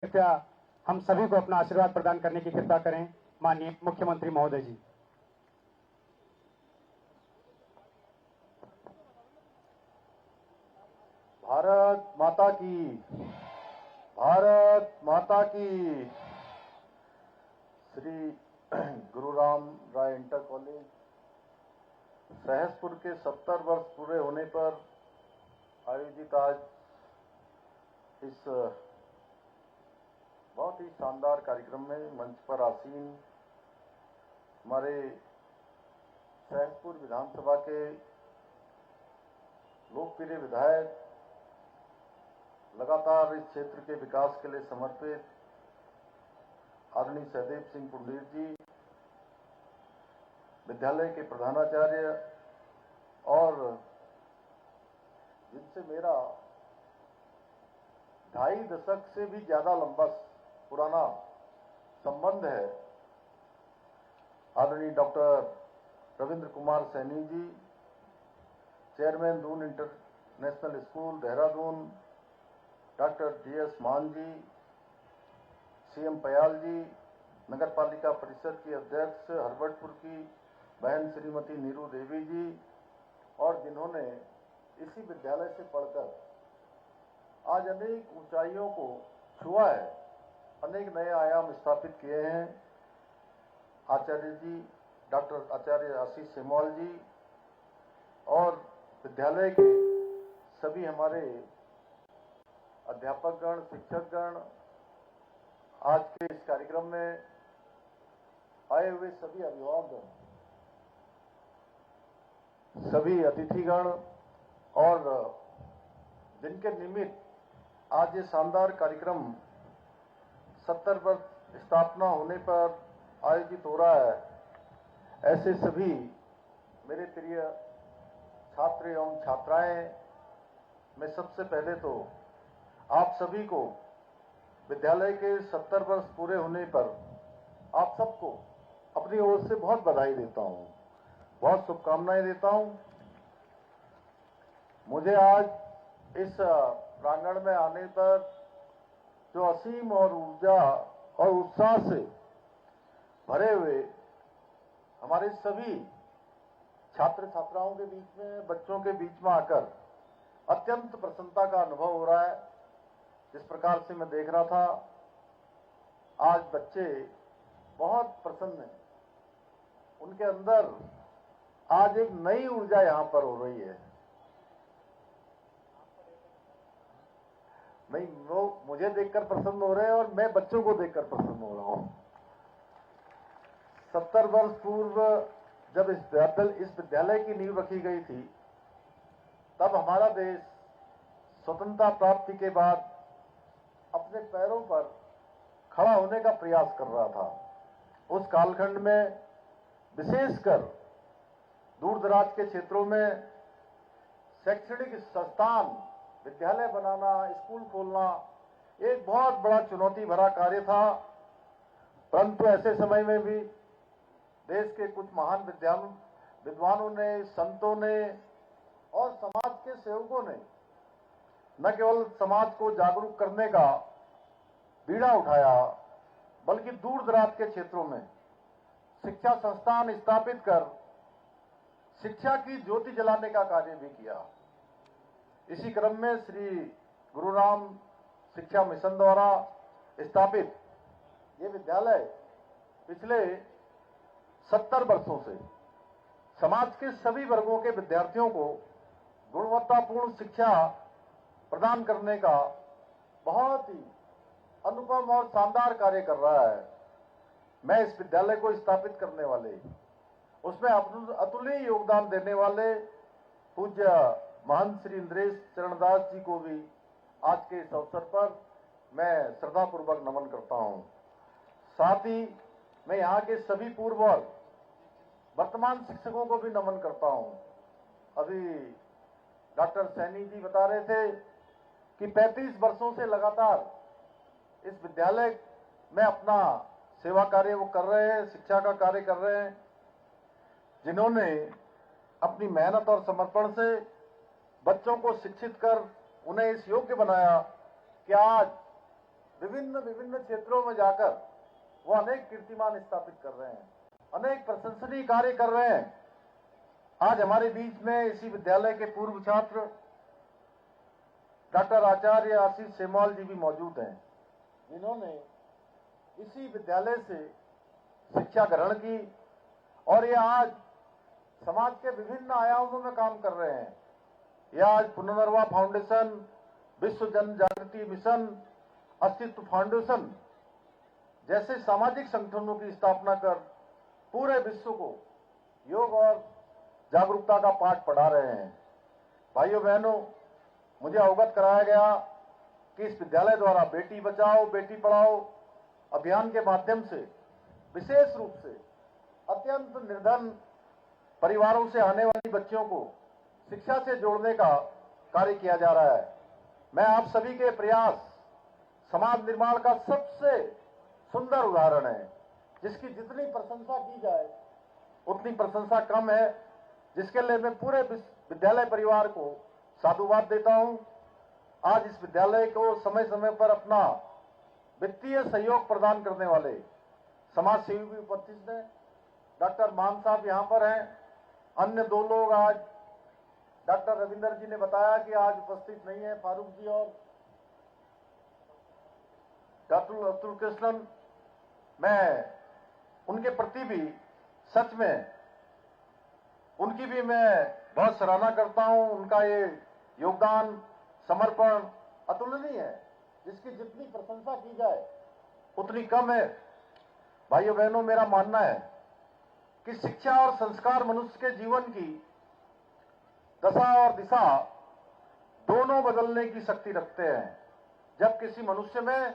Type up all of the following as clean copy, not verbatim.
कृपया हम सभी को अपना आशीर्वाद प्रदान करने की कृपा करें माननीय मुख्यमंत्री महोदय जी। भारत माता की, भारत माता की। श्री गुरु राम राय इंटर कॉलेज सहसपुर के 70 वर्ष पूरे होने पर आयोजित आज इस बहुत ही शानदार कार्यक्रम में मंच पर आसीन हमारे सहसपुर विधानसभा के लोकप्रिय विधायक, लगातार इस क्षेत्र के विकास के लिए समर्पित आदरणीय सहदेव सिंह पुंडीर जी, विद्यालय के प्रधानाचार्य और जिनसे मेरा 2.5 दशक से भी ज्यादा लंबा पुराना संबंध है, आदरणीय doctor Ravindra Kumar Saini ji, chairman Doon international school Dehradun, doctor DS Maan जी, CM पयाल जी, नगर पालिका परिषद की अध्यक्ष हरबटपुर की बहन श्रीमती नीरू देवी जी, और जिन्होंने इसी विद्यालय से पढ़कर आज अनेक ऊंचाइयों को छुआ है, अनेक नए आयाम स्थापित किए हैं, आचार्य जी, डॉक्टर आचार्य आशीष सेमवाल जी और विद्यालय के सभी हमारे अध्यापकगण, शिक्षकगण, आज के इस कार्यक्रम में आए हुए सभी अभिभावकगण, सभी अतिथिगण और जिनके निमित्त आज ये शानदार कार्यक्रम 70 वर्ष स्थापना होने पर आयोजित हो रहा है, ऐसे सभी मेरे प्रिय छात्र एवं छात्राएं, मैं सबसे पहले तो आप सभी को विद्यालय के 70 वर्ष पूरे होने पर आप सबको अपनी ओर से बहुत बधाई देता हूं, बहुत शुभकामनाएं देता हूं। मुझे आज इस प्रांगण में आने पर जो असीम और ऊर्जा और उत्साह से भरे हुए हमारे सभी छात्र छात्राओं के बीच में, बच्चों के बीच में आकर अत्यंत प्रसन्नता का अनुभव हो रहा है। जिस प्रकार से मैं देख रहा था, आज बच्चे बहुत प्रसन्न हैं, उनके अंदर आज एक नई ऊर्जा यहां पर हो रही है। नहीं, वो मुझे देखकर प्रसन्न हो रहे हैं और मैं बच्चों को देखकर प्रसन्न हो रहा हूं। 70 वर्ष पूर्व जब इस विद्यालय की नींव रखी गई थी, तब हमारा देश स्वतंत्रता प्राप्ति के बाद अपने पैरों पर खड़ा होने का प्रयास कर रहा था। उस कालखंड में विशेषकर दूर दराज के क्षेत्रों में शैक्षणिक संस्थान, विद्यालय बनाना, स्कूल खोलना एक बहुत बड़ा चुनौती भरा कार्य था। परंतु ऐसे समय में भी देश के कुछ महान विद्वानों ने, संतों ने और समाज के सेवकों ने न केवल समाज को जागरूक करने का बीड़ा उठाया, बल्कि दूर दराज के क्षेत्रों में शिक्षा संस्थान स्थापित कर शिक्षा की ज्योति जलाने का कार्य भी किया। इसी क्रम में श्री गुरुराम शिक्षा मिशन द्वारा स्थापित ये विद्यालय पिछले 70 वर्षों से समाज के सभी वर्गों के विद्यार्थियों को गुणवत्तापूर्ण शिक्षा प्रदान करने का बहुत ही अनुपम और शानदार कार्य कर रहा है। मैं इस विद्यालय को स्थापित करने वाले, उसमें अतुलनीय योगदान देने वाले पूज्य महंत श्री इंद्रेश चरणदास जी को भी आज के इस अवसर पर मैं श्रद्धापूर्वक नमन करता हूं। साथ ही मैं यहाँ के सभी पूर्व और वर्तमान शिक्षकों को भी नमन करता हूं। अभी डॉक्टर सैनी जी बता रहे थे कि 35 वर्षों से लगातार इस विद्यालय में अपना सेवा कार्य वो कर रहे हैं, शिक्षा का कार्य कर रहे हैं, जिन्होंने अपनी मेहनत और समर्पण से बच्चों को शिक्षित कर उन्हें इस योग्य बनाया कि आज विभिन्न विभिन्न क्षेत्रों में जाकर वो अनेक कीर्तिमान स्थापित कर रहे हैं, अनेक प्रशंसनीय कार्य कर रहे हैं। आज हमारे बीच में इसी विद्यालय के पूर्व छात्र डॉक्टर आचार्य आशीष सेमवाल जी भी मौजूद हैं, जिन्होंने इसी विद्यालय से शिक्षा ग्रहण की और ये आज समाज के विभिन्न आयामों में काम कर रहे हैं। ये आज पुनर्नवा फाउंडेशन, विश्व जन जागृति मिशन, अस्तित्व फाउंडेशन जैसे सामाजिक संगठनों की स्थापना कर पूरे विश्व को योग और जागरूकता का पाठ पढ़ा रहे हैं। भाइयों बहनों, मुझे अवगत कराया गया कि इस विद्यालय द्वारा बेटी बचाओ बेटी पढ़ाओ अभियान के माध्यम से विशेष रूप से अत्यंत निर्धन परिवारों से आने वाली बच्चियों को शिक्षा से जोड़ने का कार्य किया जा रहा है। मैं आप सभी के प्रयास समाज निर्माण का सबसे सुंदर उदाहरण है, जिसकी जितनी प्रशंसा की जाए उतनी प्रशंसा कम है, जिसके लिए मैं पूरे विद्यालय परिवार को साधुवाद देता हूं। आज इस विद्यालय को समय समय पर अपना वित्तीय सहयोग प्रदान करने वाले समाज सेवी भी उपस्थित हैं। डॉक्टर मान साहब यहां पर हैं, अन्य दो लोग आज डॉक्टर रविंदर जी ने बताया कि आज उपस्थित नहीं है, फारूक जी और डॉक्टर अतुल कृष्णन। मैं उनके प्रति भी सच में उनकी भी मैं बहुत सराहना करता हूं। उनका ये योगदान समर्पण अतुलनीय है, जिसकी जितनी प्रशंसा की जाए उतनी कम है। भाइयों बहनों, मेरा मानना है कि शिक्षा और संस्कार मनुष्य के जीवन की दशा और दिशा दोनों बदलने की शक्ति रखते हैं। जब किसी मनुष्य में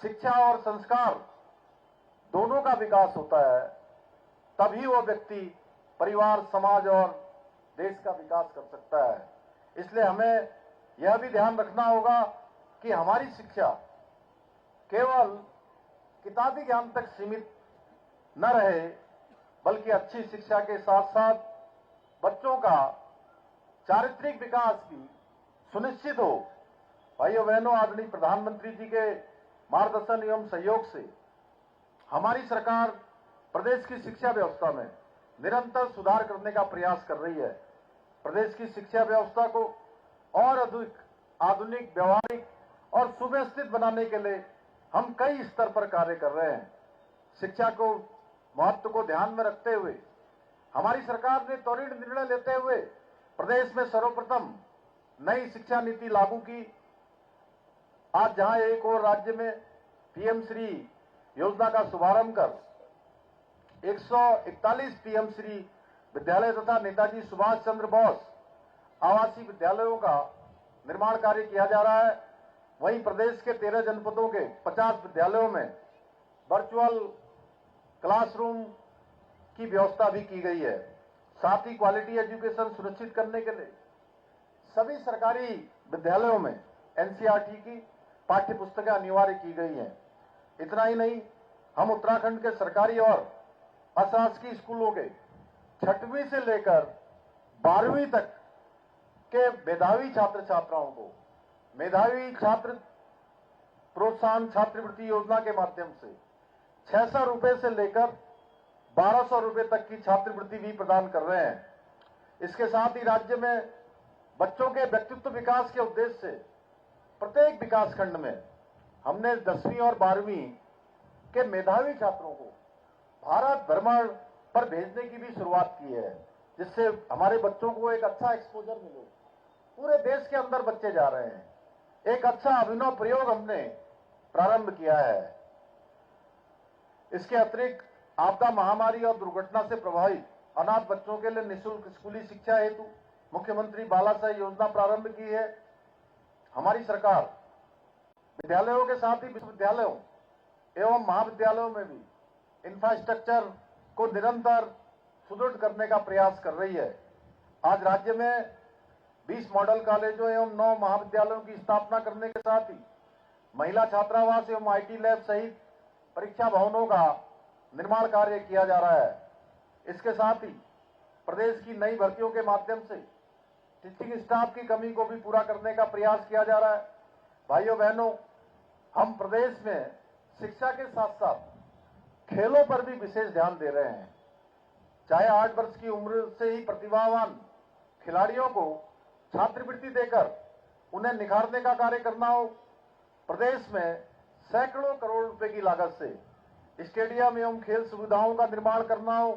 शिक्षा और संस्कार दोनों का विकास होता है, तभी वह व्यक्ति परिवार, समाज और देश का विकास कर सकता है। इसलिए हमें यह भी ध्यान रखना होगा कि हमारी शिक्षा केवल किताबी ज्ञान तक सीमित न रहे, बल्कि अच्छी शिक्षा के साथ साथ बच्चों का चारित्रिक विकास भी सुनिश्चित हो। भाइयों बहनों, आदरणीय प्रधानमंत्री जी के मार्गदर्शन एवं सहयोग से हमारी सरकार प्रदेश की शिक्षा व्यवस्था में निरंतर सुधार करने का प्रयास कर रही है। प्रदेश की शिक्षा व्यवस्था को और अधिक आधुनिक, व्यवहारिक और सुव्यवस्थित बनाने के लिए हम कई स्तर पर कार्य कर रहे हैं। शिक्षा को महत्व को ध्यान में रखते हुए हमारी सरकार ने त्वरित निर्णय लेते हुए प्रदेश में सर्वप्रथम नई शिक्षा नीति लागू की। आज जहां एक और राज्य में पीएम श्री योजना का शुभारंभ कर 141 पीएम श्री विद्यालय तथा नेताजी सुभाष चंद्र बोस आवासीय विद्यालयों का निर्माण कार्य किया जा रहा है, वहीं प्रदेश के 13 जनपदों के 50 विद्यालयों में वर्चुअल क्लासरूम की व्यवस्था भी की गई है। साथ ही क्वालिटी एजुकेशन सुनिश्चित करने के लिए सभी सरकारी विद्यालयों में एनसीईआरटी की पाठ्य पुस्तकें अनिवार्य की गई हैं। इतना ही नहीं, हम उत्तराखंड के सरकारी और अशासकीय स्कूलों के 6वीं से लेकर 12वीं तक के मेधावी छात्र छात्राओं को मेधावी छात्र प्रोत्साहन छात्रवृत्ति योजना के माध्यम से 600 रुपए से लेकर 1200 रुपए तक की छात्रवृत्ति भी प्रदान कर रहे हैं। इसके साथ ही राज्य में बच्चों के व्यक्तित्व विकास के उद्देश्य से प्रत्येक विकासखंड में हमने 10वीं और 12वीं के मेधावी छात्रों को भारत भ्रमण पर भेजने की भी शुरुआत की है, जिससे हमारे बच्चों को एक अच्छा एक्सपोजर मिले। पूरे देश के अंदर बच्चे जा रहे हैं। एक अच्छा अभिनव प्रयोग हमने प्रारंभ किया है। इसके अतिरिक्त आपदा महामारी और दुर्घटना से प्रभावित अनाथ बच्चों के लिए निःशुल्क स्कूली शिक्षा हेतु मुख्यमंत्री बालासाहेब योजना प्रारंभ की है। हमारी सरकार विद्यालयों के साथ ही विश्वविद्यालयों एवं महाविद्यालयों में भी इंफ्रास्ट्रक्चर को निरंतर सुदृढ़ करने का प्रयास कर रही है। आज राज्य में 20 मॉडल कॉलेजों एवं 9 महाविद्यालयों की स्थापना करने के साथ ही महिला छात्रावास एवं आईटी लैब सहित परीक्षा भवनों का निर्माण कार्य किया जा रहा है। इसके साथ ही प्रदेश की नई भर्तियों के माध्यम से टीचिंग स्टाफ की कमी को भी पूरा करने का प्रयास किया जा रहा है। भाइयों बहनों, हम प्रदेश में शिक्षा के साथ साथ खेलों पर भी विशेष ध्यान दे रहे हैं। चाहे 8 वर्ष की उम्र से ही प्रतिभावान खिलाड़ियों को छात्रवृत्ति देकर उन्हें निखारने का कार्य करना हो, प्रदेश में सैकड़ों करोड़ रुपए की लागत से स्टेडियम एवं खेल सुविधाओं का निर्माण करना हो,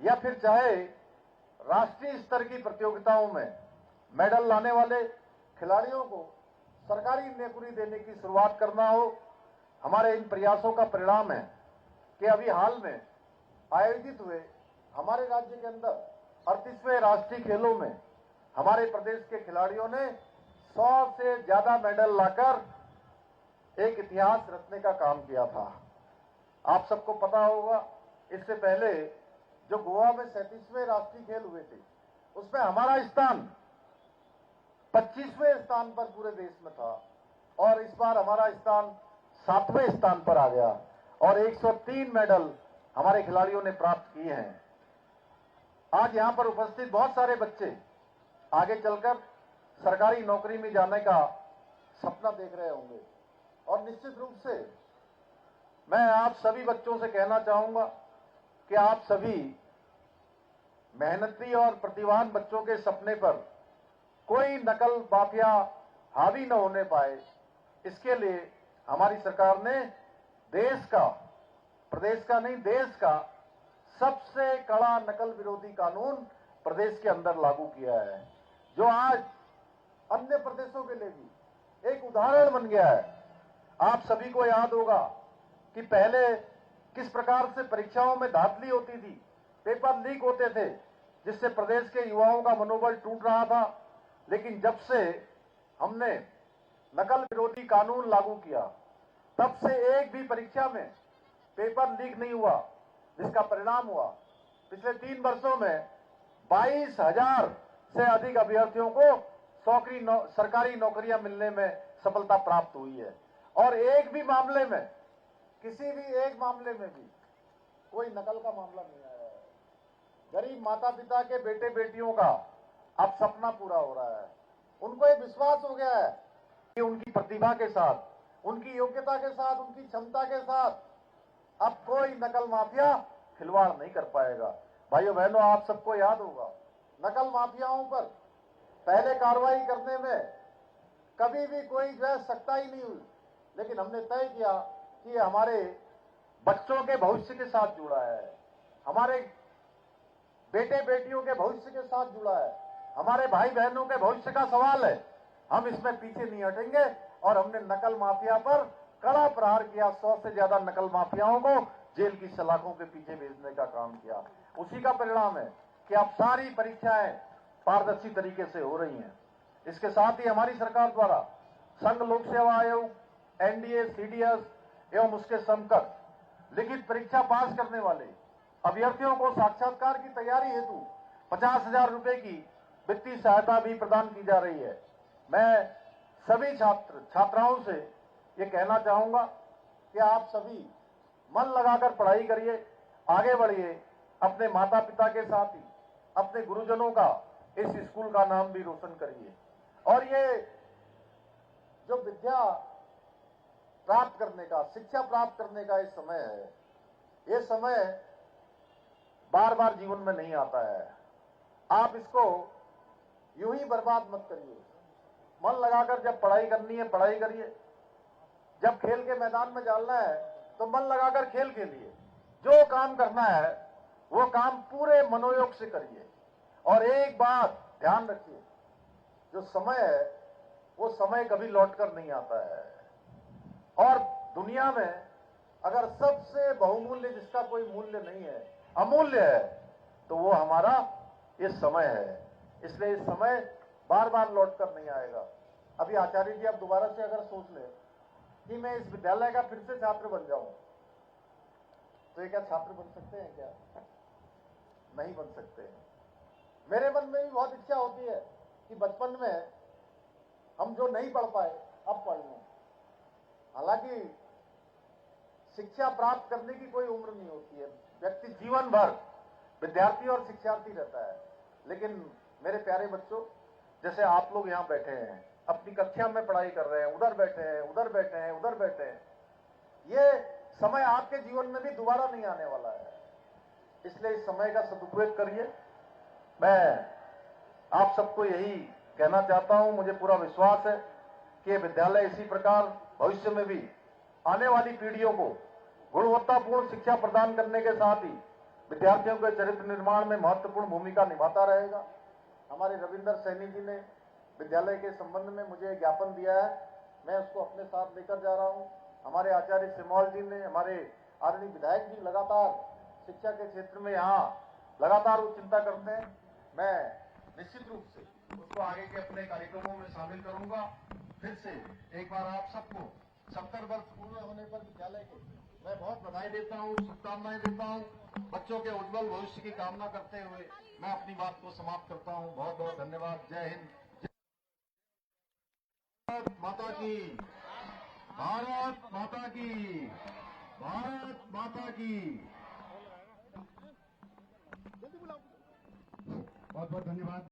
या फिर चाहे राष्ट्रीय स्तर की प्रतियोगिताओं में मेडल लाने वाले खिलाड़ियों को सरकारी नौकरी देने की शुरुआत करना हो, हमारे इन प्रयासों का परिणाम है कि अभी हाल में आयोजित हुए हमारे राज्य के अंदर 38वें राष्ट्रीय खेलों में हमारे प्रदेश के खिलाड़ियों ने 100 से ज्यादा मेडल लाकर एक इतिहास रचने का काम किया था। आप सबको पता होगा, इससे पहले जो गोवा में 37वें राष्ट्रीय खेल हुए थे, उसमें हमारा स्थान 25वें स्थान पर पूरे देश में था और इस बार हमारा स्थान 7वें स्थान पर आ गया और 103 मेडल हमारे खिलाड़ियों ने प्राप्त किए हैं। आज यहां पर उपस्थित बहुत सारे बच्चे आगे चलकर सरकारी नौकरी में जाने का सपना देख रहे होंगे और निश्चित रूप से मैं आप सभी बच्चों से कहना चाहूंगा कि आप सभी मेहनती और प्रतिभावान बच्चों के सपने पर कोई नकल माफिया हावी न होने पाए, इसके लिए हमारी सरकार ने देश का, प्रदेश का नहीं देश का सबसे कड़ा नकल विरोधी कानून प्रदेश के अंदर लागू किया है, जो आज अन्य प्रदेशों के लिए भी एक उदाहरण बन गया है। आप सभी को याद होगा कि पहले किस प्रकार से परीक्षाओं में धांधली होती थी, पेपर लीक होते थे, जिससे प्रदेश के युवाओं का मनोबल टूट रहा था। लेकिन जब से हमने नकल विरोधी कानून लागू किया, तब से एक भी परीक्षा में पेपर लीक नहीं हुआ, जिसका परिणाम हुआ पिछले 3 वर्षों में 22,000 से अधिक अभ्यर्थियों को सरकारी नौकरियां मिलने में सफलता प्राप्त हुई है और एक भी मामले में, किसी भी एक मामले में भी कोई नकल का मामला नहीं आया है। गरीब माता पिता के बेटे बेटियों का अब सपना पूरा हो रहा है। उनको ये विश्वास हो गया है कि उनकी प्रतिभा के साथ, उनकी योग्यता के साथ, उनकी क्षमता के साथ अब कोई नकल माफिया खिलवाड़ नहीं कर पाएगा। भाइयों बहनों, आप सबको याद होगा, नकल माफियाओं पर पहले कार्रवाई करने में कभी भी कोई जो है सख्ताई नहीं हुई, लेकिन हमने तय किया कि ये हमारे बच्चों के भविष्य के साथ जुड़ा है, हमारे बेटे बेटियों के भविष्य के साथ जुड़ा है, हमारे भाई बहनों के भविष्य का सवाल है। हम इसमें पीछे नहीं हटेंगे और हमने नकल माफिया पर कड़ा प्रहार किया। 100 से ज्यादा नकल माफियाओं को जेल की सलाखों के पीछे भेजने का काम किया। उसी का परिणाम है कि अब सारी परीक्षाएं पारदर्शी तरीके से हो रही हैं। इसके साथ ही हमारी सरकार द्वारा संघ लोक सेवा आयोग, एनडीए, सीडीएस एवं उसके समकक्ष लिखित परीक्षा पास करने वाले अभ्यर्थियों को साक्षात्कार की तैयारी हेतु 50,000 रुपए की वित्तीय सहायता भी प्रदान की जा रही है। मैं सभी छात्राओं से ये कहना चाहूंगा कि आप सभी मन लगाकर पढ़ाई करिए, आगे बढ़िए, अपने माता पिता के साथ ही अपने गुरुजनों का, इस स्कूल का नाम भी रोशन करिए। और ये जो विद्या प्राप्त करने का, शिक्षा प्राप्त करने का ये समय है, ये समय बार बार जीवन में नहीं आता है। आप इसको यूं ही बर्बाद मत करिए। मन लगाकर जब पढ़ाई करनी है पढ़ाई करिए, जब खेल के मैदान में डालना है तो मन लगाकर खेल खेलिए। जो काम करना है वो काम पूरे मनोयोग से करिए। और एक बात ध्यान रखिए, जो समय है वो समय कभी लौटकर नहीं आता है। और दुनिया में अगर सबसे बहुमूल्य जिसका कोई मूल्य नहीं है, अमूल्य है, तो वो हमारा ये समय है। इसलिए इस समय बार बार लौटकर नहीं आएगा। अभी आचार्य जी आप दोबारा से अगर सोच लें कि मैं इस विद्यालय का फिर से छात्र बन जाऊं, तो ये क्या छात्र बन सकते हैं क्या? नहीं बन सकते हैं। मेरे मन में भी बहुत इच्छा होती है कि बचपन में हम जो नहीं पढ़ पाए अब पढ़ लें। हालांकि शिक्षा प्राप्त करने की कोई उम्र नहीं होती है, व्यक्ति जीवन भर विद्यार्थी और शिक्षार्थी रहता है। लेकिन मेरे प्यारे बच्चों, जैसे आप लोग यहाँ बैठे हैं, अपनी कक्षा में पढ़ाई कर रहे हैं, उधर बैठे हैं, उधर बैठे हैं, उधर बैठे हैं। ये समय आपके जीवन में भी दोबारा नहीं आने वाला है, इसलिए इस समय का सदुपयोग करिए। मैं आप सबको यही कहना चाहता हूं, मुझे पूरा विश्वास है कि विद्यालय इसी प्रकार भविष्य में भी आने वाली पीढ़ियों को गुणवत्तापूर्ण शिक्षा प्रदान करने के साथ ही विद्यार्थियों के चरित्र निर्माण में महत्वपूर्ण भूमिका निभाता रहेगा। हमारे रविंदर सैनी जी ने विद्यालय के संबंध में मुझे ज्ञापन दिया है, मैं उसको अपने साथ लेकर जा रहा हूं। हमारे आचार्य सिमोल जी ने, हमारे आदरणीय विधायक जी लगातार शिक्षा के क्षेत्र में यहाँ लगातार वो चिंता करते हैं। मैं निश्चित रूप से उसको आगे के अपने कार्यक्रमों में शामिल करूंगा। फिर से एक बार आप सबको 70 वर्ष पूरे होने पर विद्यालय के मैं बहुत बधाई देता हूँ, शुभकामनाएं देता हूँ। बच्चों के उज्जवल भविष्य की कामना करते हुए मैं अपनी बात को समाप्त करता हूँ। बहुत बहुत धन्यवाद। जय हिंद। भारत माता की, भारत माता की, भारत माता की। बहुत बहुत धन्यवाद।